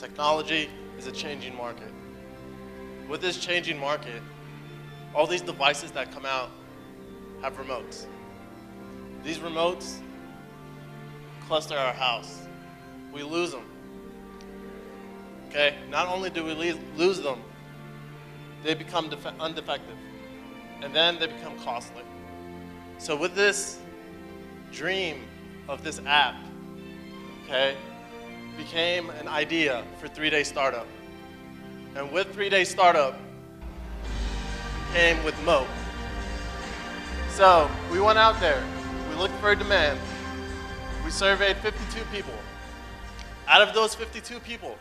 Technology is a changing market. With this changing market, all these devices that come out have remotes. These remotes cluster our house. We lose them. Okay? Not only do we lose them, they become undefective. And then they become costly. So with this dream of this app, okay, became an idea for 3DayStartup. And with 3DayStartup came with Mote. So we went out there, we looked for a demand, we surveyed 52 people. Out of those 52 people,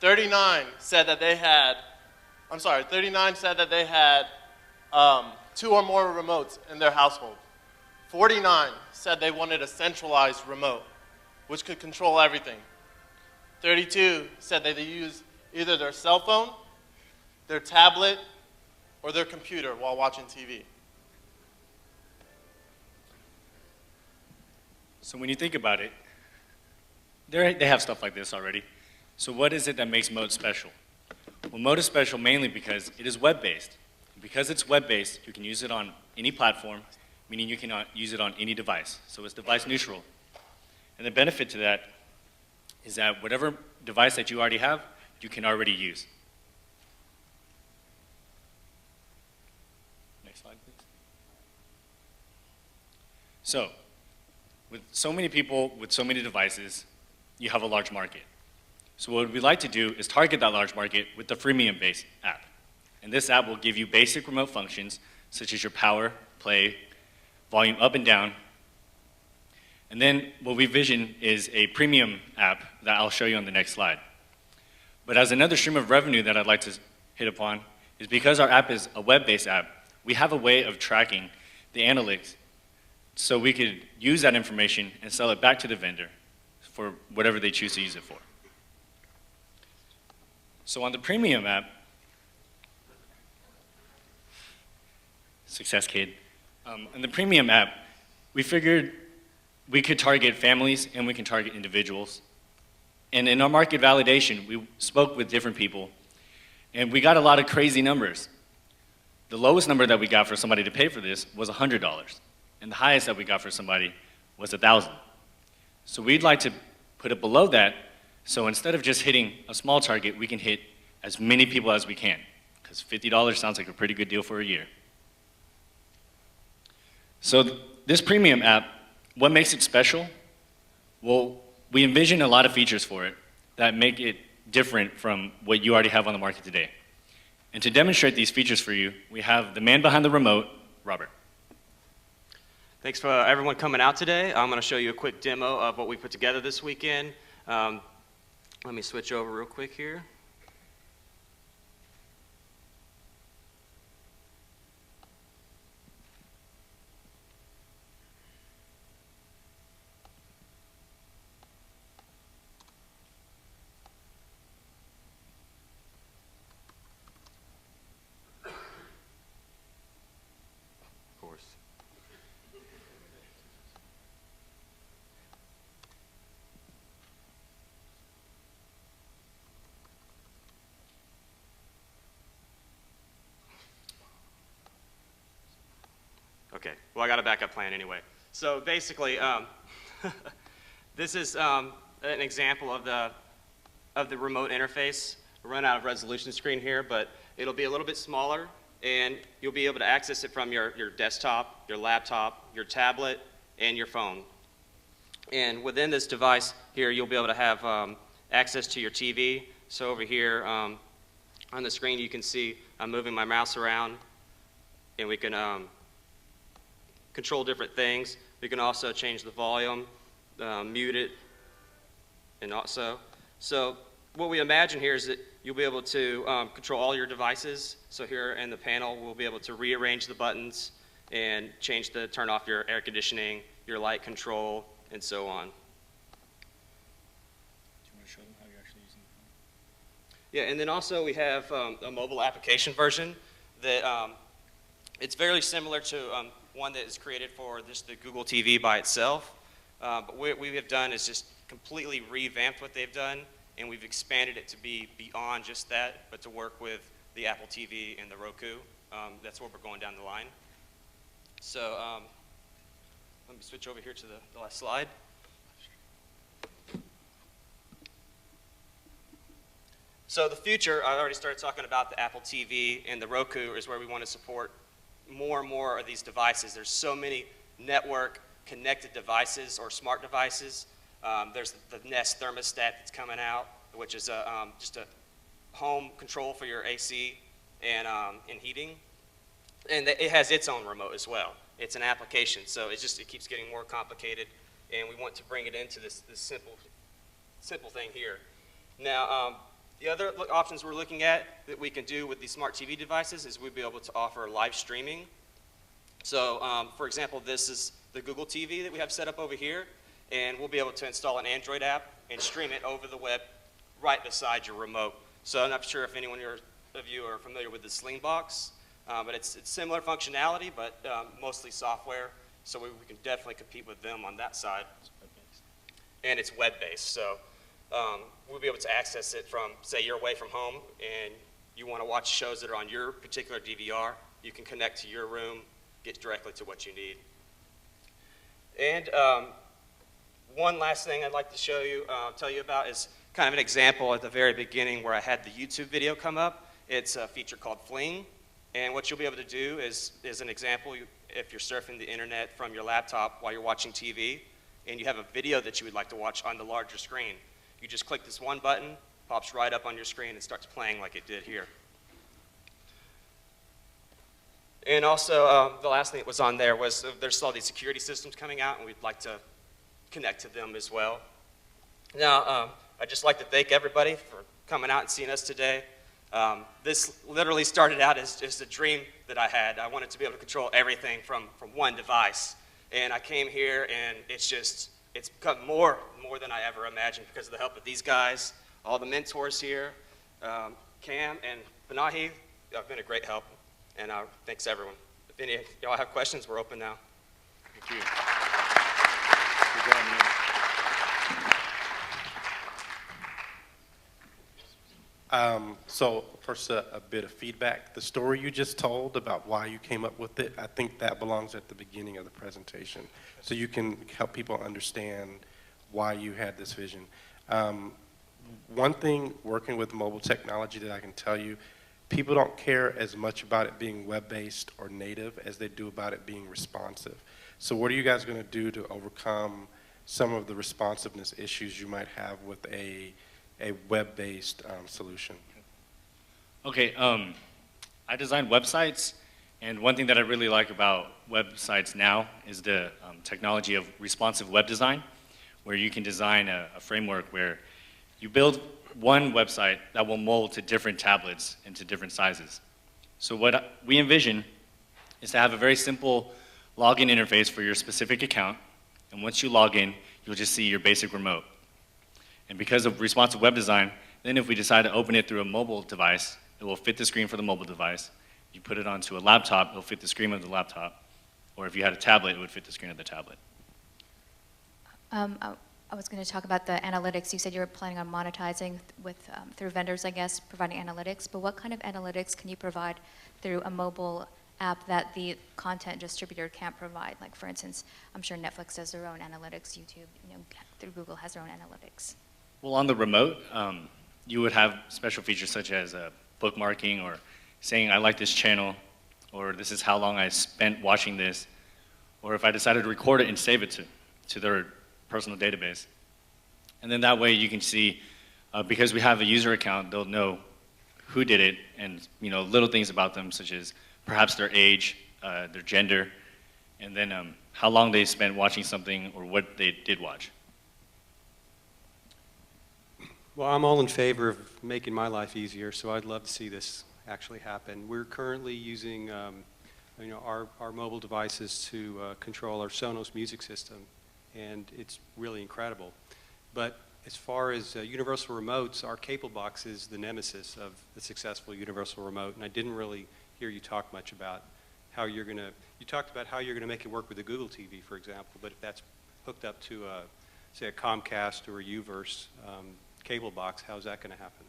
39 said that they had 2 or more remotes in their household. 49 said they wanted a centralized remote, which could control everything. 32 said that they use either their cell phone, their tablet, or their computer while watching TV. So when you think about it, they have stuff like this already. So what is it that makes Mote special? Well, Mote is special mainly because it is web-based. Because it's web-based, you can use it on any platform, meaning you can use it on any device. So it's device neutral. And the benefit to that is that whatever device that you already have, you can already use. Next slide, please. So, with so many people, with so many devices, you have a large market. So what we'd like to do is target that large market with the freemium-based app. And this app will give you basic remote functions, such as your power, play, volume up and down. And then what we vision is a premium app that I'll show you on the next slide. But as another stream of revenue that I'd like to hit upon is because our app is a web-based app, we have a way of tracking the analytics so we could use that information and sell it back to the vendor for whatever they choose to use it for. So on the premium app, success kid, on the premium app, we figured we could target families and we can target individuals. And in our market validation, we spoke with different people and we got a lot of crazy numbers. The lowest number that we got for somebody to pay for this was $100. And the highest that we got for somebody was $1,000. So we'd like to put it below that, so instead of just hitting a small target, we can hit as many people as we can, because $50 sounds like a pretty good deal for a year. So this premium app, what makes it special? Well, we envision a lot of features for it that make it different from what you already have on the market today. And to demonstrate these features for you, we have the man behind the remote, Robert. Thanks for everyone coming out today. I'm going to show you a quick demo of what we put together this weekend. Let me switch over real quick here. Of course. Okay, well, I got a backup plan anyway. So basically, this is an example of the remote interface. We'll run out of resolution screen here, but it'll be a little bit smaller, and you'll be able to access it from your desktop, your laptop, your tablet, and your phone. And within this device here, you'll be able to have access to your TV. So over here on the screen, you can see I'm moving my mouse around, and we can control different things. We can also change the volume, mute it, and also. So what we imagine here is that you'll be able to control all your devices. So here in the panel, we'll be able to rearrange the buttons and turn off your air conditioning, your light control, and so on. Do you want to show them how you're actually using the phone? Yeah, and then also we have a mobile application version that it's very similar to one that is created for just the Google TV by itself. But what we have done is just completely revamped what they've done and we've expanded it to be beyond just that, but to work with the Apple TV and the Roku. That's where we're going down the line. So let me switch over here to the last slide. So the future, I already started talking about the Apple TV and the Roku is where we want to support more and more of these devices. There's so many network connected devices or smart devices. There's the Nest thermostat that's coming out, which is just a home control for your AC and heating. And it has its own remote as well. It's an application, so it keeps getting more complicated, and we want to bring it into this simple thing here. Now, the other options we're looking at that we can do with these smart TV devices is we'd be able to offer live streaming. So, for example, this is the Google TV that we have set up over here, and we'll be able to install an Android app and stream it over the web right beside your remote. So I'm not sure if anyone of you are familiar with the Slingbox, but it's similar functionality, but mostly software, so we can definitely compete with them on that side. And it's web-based, so we'll be able to access it from, say, you're away from home and you want to watch shows that are on your particular DVR, you can connect to your room, get directly to what you need. And one last thing I'd like to show you, tell you about is kind of an example at the very beginning where I had the YouTube video come up. It's a feature called Fling, and what you'll be able to do is an example, if you're surfing the internet from your laptop while you're watching TV, and you have a video that you would like to watch on the larger screen. You just click this one button, pops right up on your screen and starts playing like it did here. And also, the last thing that was on there was there's all these security systems coming out, and we'd like to connect to them as well. Now, I'd just like to thank everybody for coming out and seeing us today. This literally started out as just a dream that I had. I wanted to be able to control everything from one device. And I came here, and it's become more than I ever imagined because of the help of these guys, all the mentors here, Cam and Panahi have been a great help, and thanks everyone. If any of y'all have questions, we're open now. Thank you. Good job, man. So first, a bit of feedback. The story you just told about why you came up with it, I think that belongs at the beginning of the presentation. So you can help people understand why you had this vision. One thing working with mobile technology that I can tell you, people don't care as much about it being web-based or native as they do about it being responsive. So what are you guys going to do to overcome some of the responsiveness issues you might have with a web-based solution? Okay, I design websites, and one thing that I really like about websites now is the technology of responsive web design, where you can design a framework where you build one website that will mold to different tablets into different sizes. So what we envision is to have a very simple login interface for your specific account, and once you log in, you'll just see your basic remote. And because of responsive web design, then if we decide to open it through a mobile device, it will fit the screen for the mobile device. You put it onto a laptop, it'll fit the screen of the laptop. Or if you had a tablet, it would fit the screen of the tablet. I was going to talk about the analytics. You said you were planning on monetizing with through vendors, I guess, providing analytics. But what kind of analytics can you provide through a mobile app that the content distributor can't provide? Like, for instance, I'm sure Netflix does their own analytics. YouTube, through Google has their own analytics. Well, on the remote, you would have special features such as bookmarking or saying, I like this channel, or this is how long I spent watching this, or if I decided to record it and save it to their personal database. And then that way you can see, because we have a user account, they'll know who did it and little things about them, such as perhaps their age, their gender, and then how long they spent watching something or what they did watch. Well, I'm all in favor of making my life easier, so I'd love to see this actually happen. We're currently using our mobile devices to control our Sonos music system, and it's really incredible. But as far as universal remotes, our cable box is the nemesis of the successful universal remote, and I didn't really hear you talk much about how you're going to, you talked about how you're going to make it work with the Google TV, for example, but if that's hooked up to, say, a Comcast or a Uverse cable box, how's that going to happen?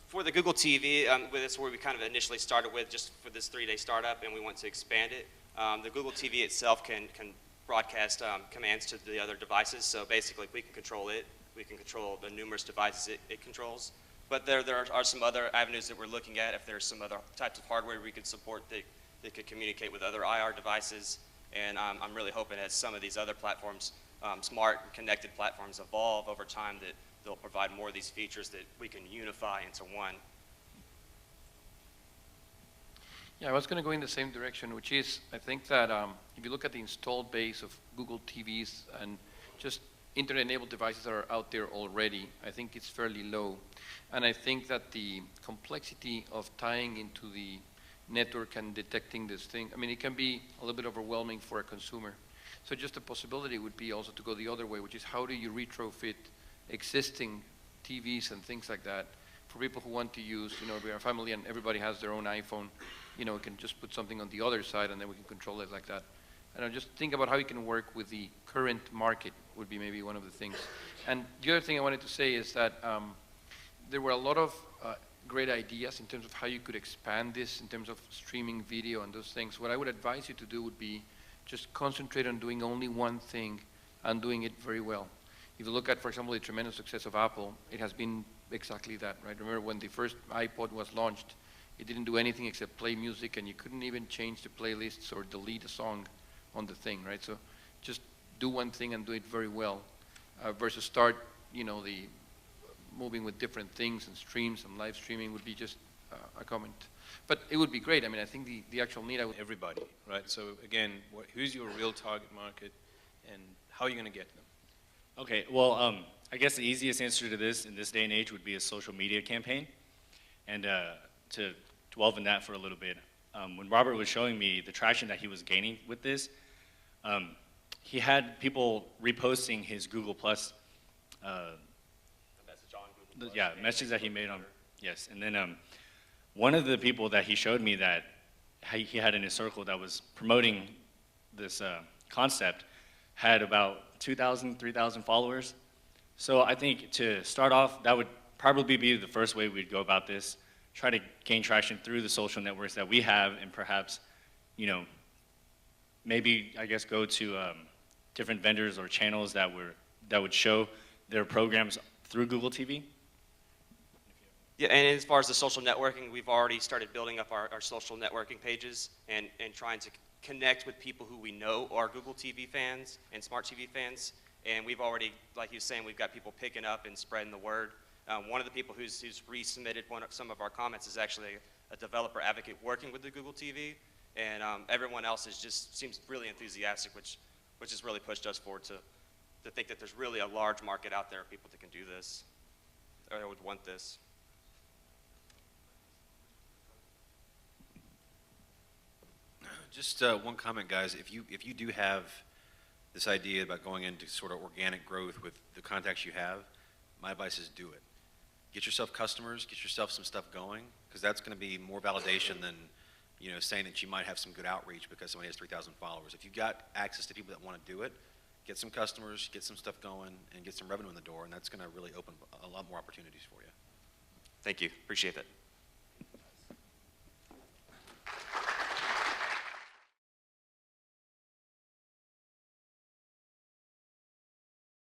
For the Google TV, that's where we kind of initially started with, just for this 3-day startup, and we want to expand it. The Google TV itself can broadcast commands to the other devices, so basically we can control it. We can control the numerous devices it controls. But there are some other avenues that we're looking at. If there's some other types of hardware we could support that could communicate with other IR devices. And I'm really hoping as some of these other platforms, smart and connected platforms evolve over time, that they'll provide more of these features that we can unify into one. Yeah, I was going to go in the same direction, which is, I think that if you look at the installed base of Google TVs and just internet-enabled devices that are out there already, I think it's fairly low. And I think that the complexity of tying into the network and detecting this thing, I mean, it can be a little bit overwhelming for a consumer. So just a possibility would be also to go the other way, which is how do you retrofit existing TVs and things like that for people who want to use, you know, we are a family and everybody has their own iPhone, you know, we can just put something on the other side and then we can control it like that. And just think about how you can work with the current market would be maybe one of the things. And the other thing I wanted to say is that there were a lot of great ideas in terms of how you could expand this in terms of streaming video and those things. What I would advise you to do would be just concentrate on doing only one thing and doing it very well. If you look at, for example, the tremendous success of Apple, it has been exactly that, right? Remember when the first iPod was launched, it didn't do anything except play music, and you couldn't even change the playlists or delete a song on the thing, right? So just do one thing and do it very well, versus start, you know, the moving with different things and streams and live streaming would be just a comment. But it would be great. I mean, I think the actual need, Everybody, right? So again, who's your real target market, and how are you going to get them? Okay, well, I guess the easiest answer to this in this day and age would be a social media campaign. And to delve in that for a little bit, when Robert was showing me the traction that he was gaining with this, he had people reposting his Google Plus, message that he made on, yes. And then one of the people that he showed me that he had in his circle that was promoting this concept had about 2,000, 3,000 followers. So I think to start off, that would probably be the first way we'd go about this. Try to gain traction through the social networks that we have, and perhaps, you know, maybe, I guess, go to different vendors or channels that would show their programs through Google TV. Yeah, and as far as the social networking, we've already started building up our social networking pages and trying to connect with people who we know are Google TV fans and Smart TV fans. And we've already, like he was saying, we've got people picking up and spreading the word. One of the people who's resubmitted some of our comments is actually a developer advocate working with the Google TV. And everyone else seems really enthusiastic, which has really pushed us forward to think that there's really a large market out there of people that can do this, or would want this. Just one comment, guys. If you do have this idea about going into sort of organic growth with the contacts you have, my advice is do it. Get yourself customers, get yourself some stuff going, because that's going to be more validation than, you know, saying that you might have some good outreach because somebody has 3,000 followers. If you've got access to people that want to do it, get some customers, get some stuff going, and get some revenue in the door, and that's going to really open a lot more opportunities for you. Thank you. Appreciate that.